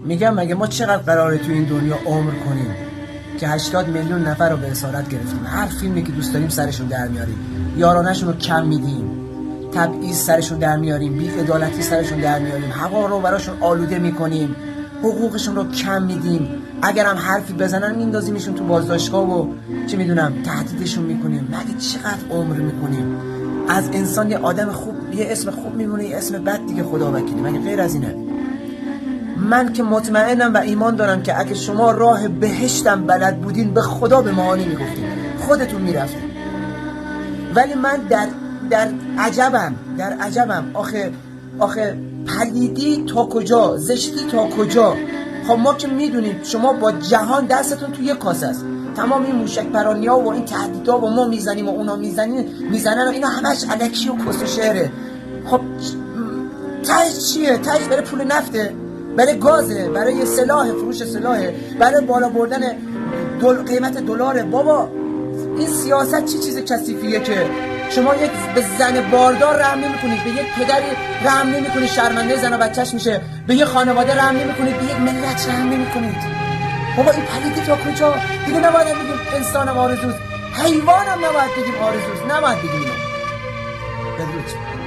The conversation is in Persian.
میگم مگه ما چقدر قراره تو این دنیا عمر کنیم که 80 میلیون نفر رو به اسارت گرفتیم، هر فیلمی که دوست داریم سرشون در میاریم، یارانشون رو کم میدیم، تبعیض سرشون در میاریم، بی‌عدالتی سرشون در میاریم، هوا رو براشون آلوده میکنیم، حقوقشون رو کم میدیم، اگر هم حرفی بزنن میندازیمشون تو بازداشتگاه و چه میدونم تهدیدشون میکنیم. مگه چقدر عمر میکنیم؟ از انسان یه آدم خوب یه اسم خوب میمونه، یه اسم بد دیگه خدا وکیلی. مگه غیر از اینه؟ من که مطمئنم و ایمان دارم که اگه شما راه بهشتم بلد بودین به خدا به معانی میگفتین، خودتون میرفتین. ولی من در عجبم آخه پلیدی تا کجا، زشتی تا کجا؟ خب ما که میدونیم شما با جهان دستتون توی یک کاسه است. تمام این موشک پرانی‌ها و این تهدیدها و ما میزنیم و اونا میزنن و اینا همش الکی و کس و شعره. خب تهش چیه؟ تهش برای پول نفته، برای گازه، برای سلاح، فروش سلاحه، برای بالا بردن قیمت دلاره. بابا این سیاست چی چیز کثیفیه که شما یک به زن باردار رحم نمی‌کنید، به یک پدری رحم نمی‌کنید شرمنده زن و بچه‌ش میشه، به یک خانواده رحم نمی‌کنید، به یک ملت رحم نمی‌کنید. بابا این پلیدی تا کجا؟ دیگه نباید بگیم انسانم آرزوست، حیوانم نباید بگیم آرزوست، نباید بگیم اینو. بدرود.